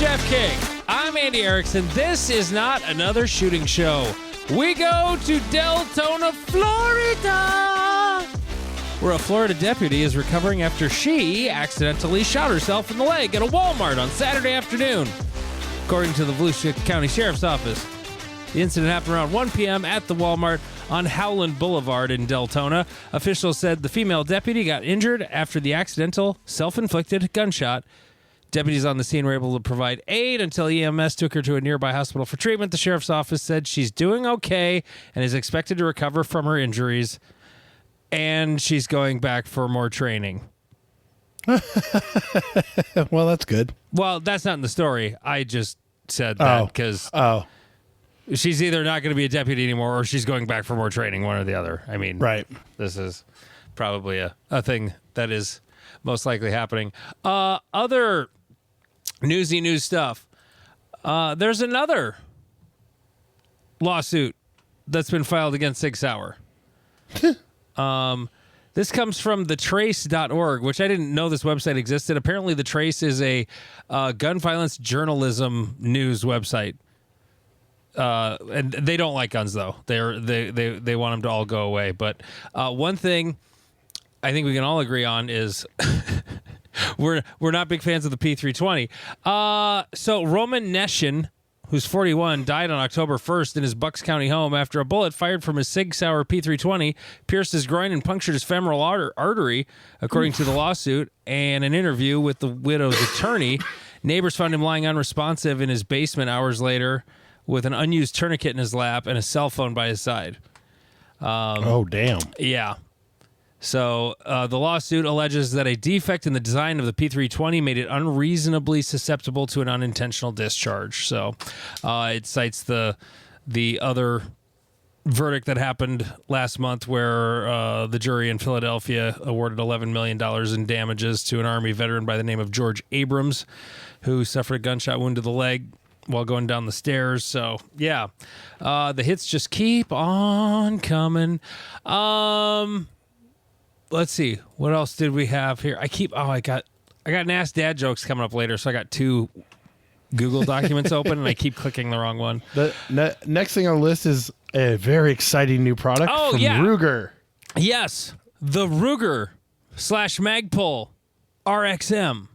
Jeff King. I'm Andy Erickson. This is not another shooting show. We go to Deltona, Florida, where a Florida deputy is recovering after she accidentally shot herself in the leg at a Walmart on Saturday afternoon, according to the Volusia County Sheriff's Office. The incident happened around 1 p.m. at the Walmart on Howland Boulevard in Deltona. Officials said the female deputy got injured after the accidental self-inflicted gunshot. Deputies on the scene were able to provide aid until EMS took her to a nearby hospital for treatment. The sheriff's office said she's doing okay and is expected to recover from her injuries, and she's going back for more training. Well, that's good. Well, that's not in the story. I just said that because she's either not going to be a deputy anymore or she's going back for more training, one or the other. I mean, right. This is probably a thing that is most likely happening. Other newsy news stuff. There's another lawsuit that's been filed against Sig Sauer. This comes from thetrace.org, which I didn't know this website existed. Apparently, The Trace is a gun violence journalism news website. And they don't like guns, though. They want them to all go away. But one thing I think we can all agree on is we're not big fans of the P320. So Roman Neshin, who's 41, died on October 1st in his Bucks County home after a bullet fired from his Sig Sauer P320 pierced his groin and punctured his femoral artery, according to the lawsuit. And an interview with the widow's attorney, neighbors found him lying unresponsive in his basement hours later with an unused tourniquet in his lap and a cell phone by his side. Oh, damn. Yeah. So the lawsuit alleges that a defect in the design of the P320 made it unreasonably susceptible to an unintentional discharge. So it cites the other verdict that happened last month where the jury in Philadelphia awarded $11 million in damages to an Army veteran by the name of George Abrams, who suffered a gunshot wound to the leg while going down the stairs. So, yeah, the hits just keep on coming. Let's see. What else did we have here? I got nasty dad jokes coming up later, so I got two Google documents open, and I keep clicking the wrong one. The next thing on the list is a very exciting new product from Ruger. Yes, the Ruger / Magpul RXM.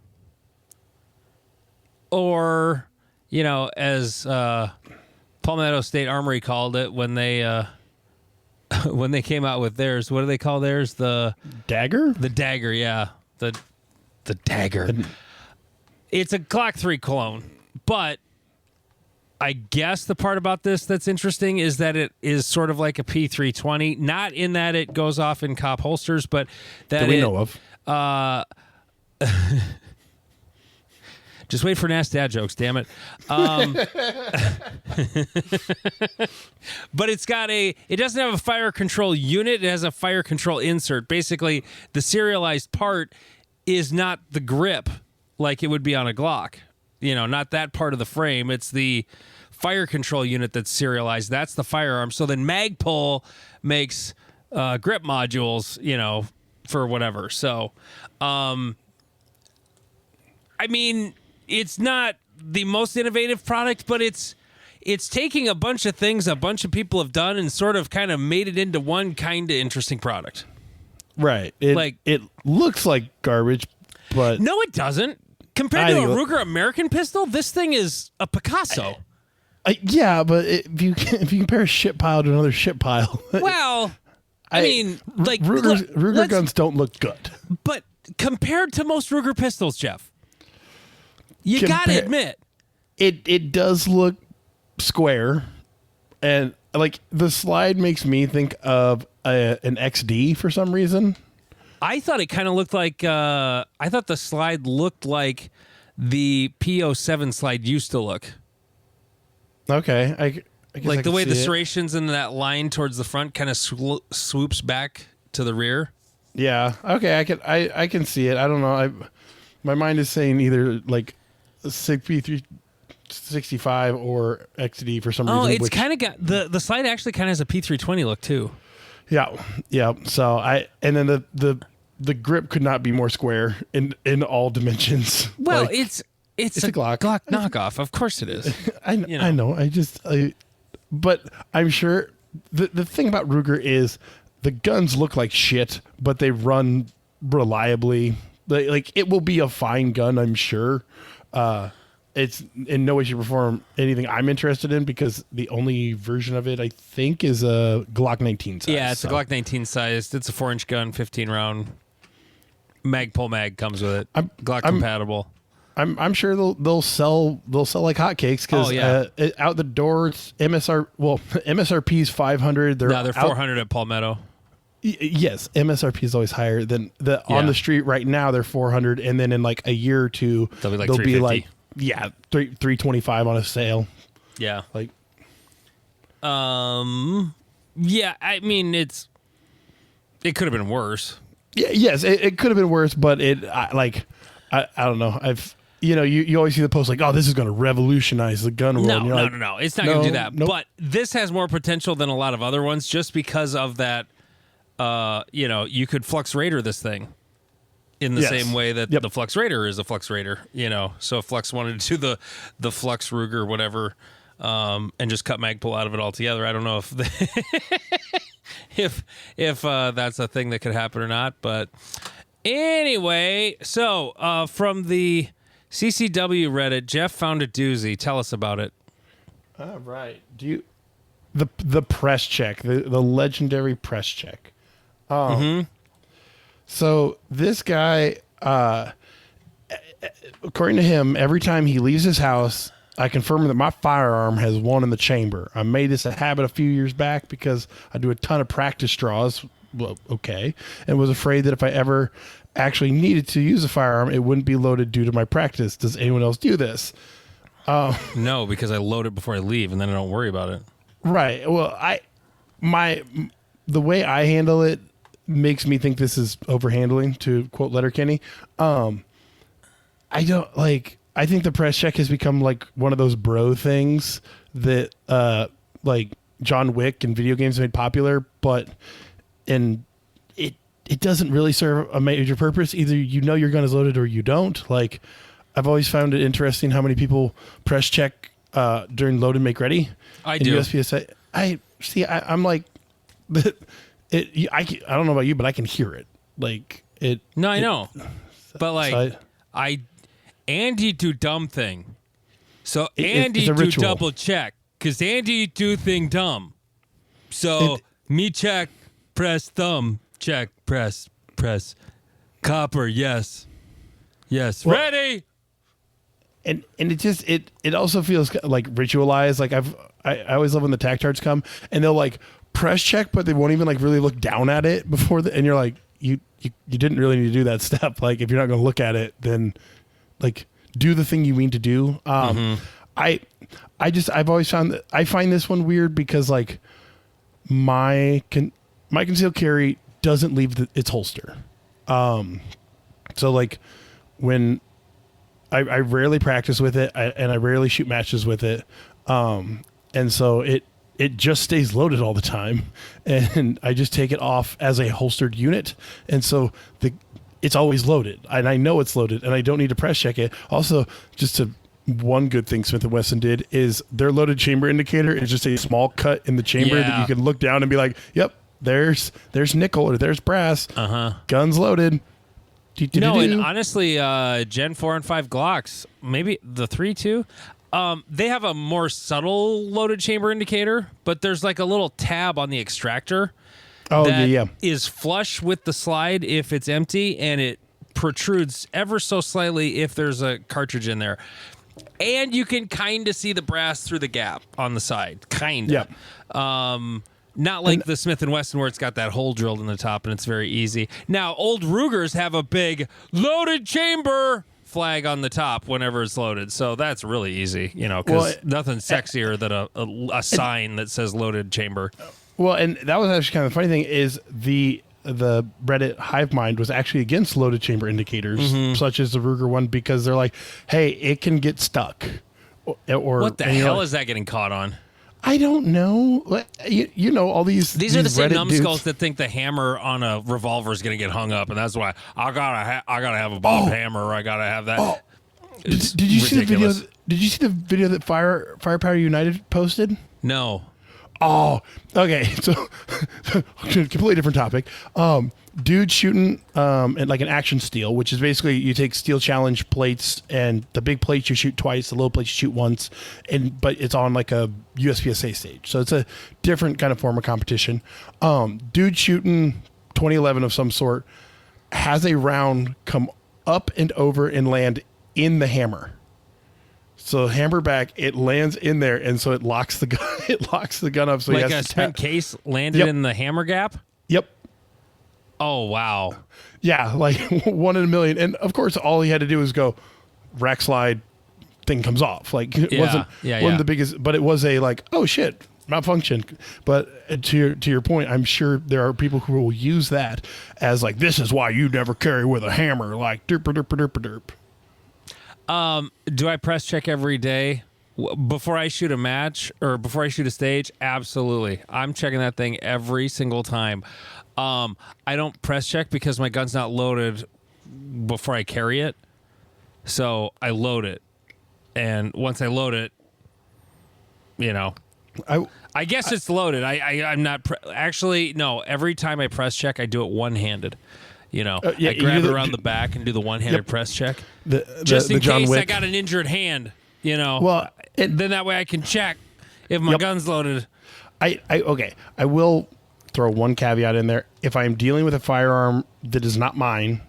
Or, as Palmetto State Armory called it when they when they came out with theirs. What do they call theirs? The Dagger? The Dagger, yeah. The Dagger. It's a Glock 3 clone, but I guess the part about this that's interesting is that it is sort of like a P320, not in that it goes off in cop holsters, but that we know of. Just wait for nasty dad jokes, damn it. But it doesn't have a fire control unit. It has a fire control insert. Basically, the serialized part is not the grip like it would be on a Glock. Not that part of the frame. It's the fire control unit that's serialized. That's the firearm. So then Magpul makes grip modules, for whatever. So, it's not the most innovative product, but it's taking a bunch of things a bunch of people have done and sort of kind of made it into one kind of interesting product. Right. It looks like garbage, but... No, it doesn't. Compared to a Ruger American pistol, this thing is a Picasso. Yeah, but if you compare a shit pile to another shit pile... Well, Ruger guns don't look good. But compared to most Ruger pistols, Jeff... You gotta admit, it does look square, and the slide makes me think of an XD for some reason. I thought it kind of looked like I thought the slide looked like the P07 slide used to look. Okay, I guess the way the serrations in that line towards the front kind of swoops back to the rear. Yeah. Okay, I can see it. I don't know. My mind is saying either SIG P365 or XD for some reason. Oh, it's kind of got the slide actually kind of has a P320 look too. Yeah. So and then the grip could not be more square in all dimensions. Well, It's a Glock. knockoff. Of course it is. I know. But I'm sure the thing about Ruger is the guns look like shit, but they run reliably. Like it will be a fine gun, I'm sure. It's in no way, shape, or form anything I'm interested in because the only version of it I think is a Glock 19 size. Yeah, it's a Glock 19 sized. It's a 4-inch gun, 15 round. Magpul mag comes with it. Glock compatible. I'm sure they'll sell like hotcakes because out the door it's MSRP is 500. They're 400 at Palmetto. Yes, MSRP is always higher than on the street right now. They're 400, and then in like a year or two, they'll be like 325 on a sale. Yeah, like, yeah. I mean, it could have been worse. Yeah, yes, it could have been worse, but I don't know. You always see the post like, oh, this is going to revolutionize the gun world. No. It's not going to do that. Nope. But this has more potential than a lot of other ones just because of that. You could Flux Raider this thing in the same way that the Flux Raider is a Flux Raider. So if Flux wanted to do the Flux Ruger, whatever, and just cut Magpul out of it altogether. I don't know if that's a thing that could happen or not. But anyway, so from the CCW Reddit, Jeff found a doozy. Tell us about it. All right. The press check, the legendary press check. So this guy, according to him, every time he leaves his house, I confirm that my firearm has one in the chamber. I made this a habit a few years back because I do a ton of practice draws. Well, okay. And was afraid that if I ever actually needed to use a firearm, it wouldn't be loaded due to my practice. Does anyone else do this? No, because I load it before I leave and then I don't worry about it. Right. Well, the way I handle it makes me think this is overhandling, to quote Letterkenny. I think the press check has become like one of those bro things that like John Wick and video games made popular, but it doesn't really serve a major purpose. Either your gun is loaded or you don't. Like, I've always found it interesting how many people press check during load and make ready. I do. USPSA. I'm like, I don't know about you, but I can hear it. Like it. No, I know, but like Andy do dumb thing. So Andy do double check because Andy do thing dumb. So me check, press thumb, check, press, copper, yes, well, ready. And it also feels like ritualized. Like I always love when the tac charts come and they'll like press check, but they won't even like really look down at it before and you're like, you didn't really need to do that step. Like if you're not going to look at it, then like do the thing you mean to do. I've always found that I find this one weird because like my concealed carry doesn't leave its holster. So like when I rarely practice with it and I rarely shoot matches with it. And so it just stays loaded all the time and I just take it off as a holstered unit. And so it's always loaded and I know it's loaded and I don't need to press check it. Also, one good thing Smith & Wesson did is their loaded chamber indicator is just a small cut in the chamber that you can look down and be like, yep, there's nickel or there's brass. Guns loaded. No, and honestly, Gen 4 and 5 Glocks, maybe the 3 too, they have a more subtle loaded chamber indicator, but there's like a little tab on the extractor that is flush with the slide if it's empty, and it protrudes ever so slightly if there's a cartridge in there. And you can kind of see the brass through the gap on the side, kind of. Yeah. Not like the Smith & Wesson where it's got that hole drilled in the top and it's very easy. Now, old Rugers have a big loaded chamber flag on the top whenever it's loaded. So that's really easy, because nothing's sexier than a sign that says loaded chamber. Well, and that was actually kind of the funny thing is the Reddit hive mind was actually against loaded chamber indicators, such as the Ruger one, because they're like, hey, it can get stuck. Or what the hell is that getting caught on? I don't know. All these are the same Reddit numbskulls that think the hammer on a revolver is going to get hung up, and that's why I gotta have a bob hammer, or I gotta have that. It's Did you see the video? ridiculous. Did you see the video that Firepower United posted? No. Oh, okay. So, completely different topic. Dude shooting at like an action steel, which is basically you take steel challenge plates, and the big plates you shoot twice, the little plates you shoot once, but it's on like a USPSA stage, so it's a different kind of form of competition. Dude shooting 2011 of some sort has a round come up and over and land in the hammer. So hammer back, it lands in there, and so it locks the gun. It locks the gun up. So Like he a has to spent case landed Yep. in the hammer gap? Yep. Oh, wow. Yeah, like 1 in a million. And of course, all he had to do was go rack slide, thing comes off. Like it wasn't the biggest, but it was a like, oh shit, malfunction. But to your point, I'm sure there are people who will use that as like, this is why you never carry with a hammer. Like derp derp derp derp. Do I press check every day before I shoot a match or before I shoot a stage? Absolutely. I'm checking that thing every single time. I don't press check because my gun's not loaded before I carry it. So I load it. And once I load it, I guess it's loaded. I'm not actually, no, every time I press check, I do it one-handed. I grab it around the back and do the one-handed press check. Just in case I got an injured hand, Well, then that way I can check if my gun's loaded. Okay. I will throw one caveat in there. If I'm dealing with a firearm that is not mine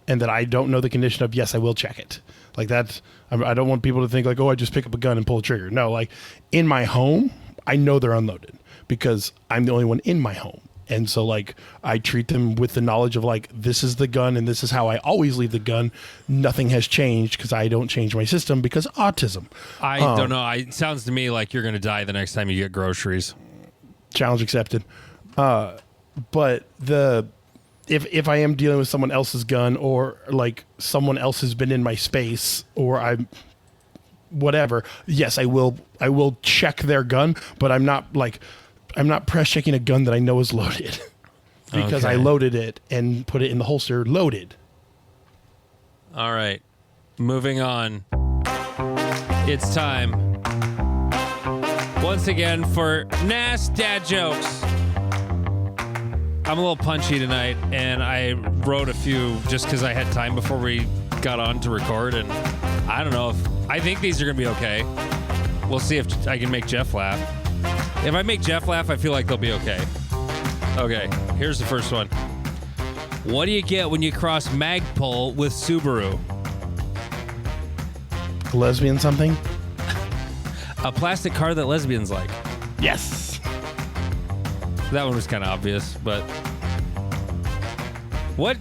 and that I don't know the condition of, yes, I will check it. Like that's, I don't want people to think like, oh, I just pick up a gun and pull a trigger. No, like in my home, I know they're unloaded because I'm the only one in my home. And so, like, I treat them with the knowledge of, like, this is the gun and this is how I always leave the gun. Nothing has changed because I don't change my system because autism. I don't know. It sounds to me like you're going to die the next time you get groceries. Challenge accepted. But if I am dealing with someone else's gun or, like, someone else has been in my space or I'm whatever, yes, I will check their gun, but I'm not press checking a gun that I know is loaded because I loaded it and put it in the holster loaded. All right. Moving on. It's time once again for Nass Dad Jokes. I'm a little punchy tonight, and I wrote a few just because I had time before we got on to record, and I don't know I think these are going to be okay. We'll see if I can make Jeff laugh. If I make Jeff laugh, I feel like they'll be okay. Okay, here's the first one. What do you get when you cross Magpul with Subaru? A lesbian something? A plastic car that lesbians like. Yes. That one was kind of obvious, but what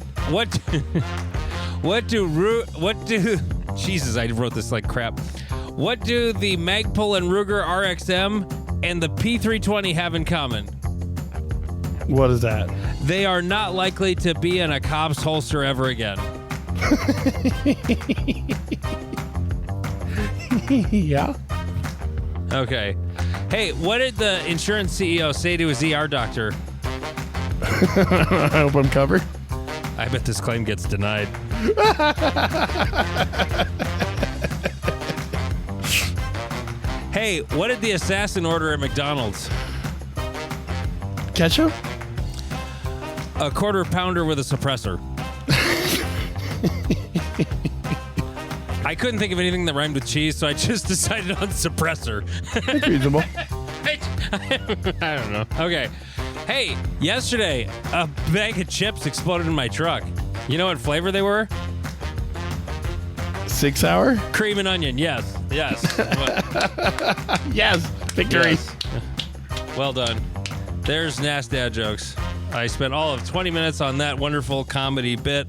Jesus, I wrote this like crap. What do the Magpul and Ruger RXM and the P320 have in common? What is that? They are not likely to be in a cop's holster ever again. Yeah. Okay. Hey, what did the insurance CEO say to his ER doctor? I hope I'm covered. I bet this claim gets denied. Hey, what did the assassin order at McDonald's? Ketchup? A quarter pounder with a suppressor. I couldn't think of anything that rhymed with cheese, so I just decided on suppressor. That's reasonable. I don't know. Okay. Hey, yesterday, a bag of chips exploded in my truck. You know what flavor they were? 6 hour? Cream and onion, yes. Yes. Yes. Victory. Yes. Well done. There's Nass Dad Jokes. I spent all of 20 minutes on that wonderful comedy bit.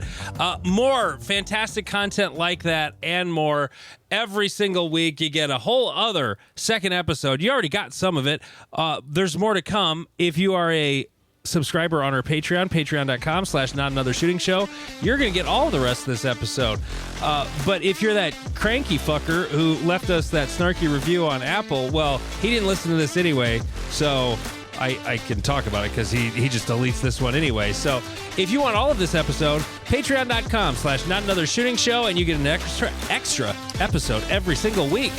More fantastic content like that and more every single week. You get a whole other second episode. You already got some of it. There's more to come. If you are a subscriber on our Patreon, patreon.com/notanothershootingshow, you're going to get all the rest of this episode. But if you're that cranky fucker who left us that snarky review on Apple, well, he didn't listen to this anyway, so I can talk about it because he just deletes this one anyway. So if you want all of this episode, patreon.com/notanothershooting show, and you get an extra episode every single week.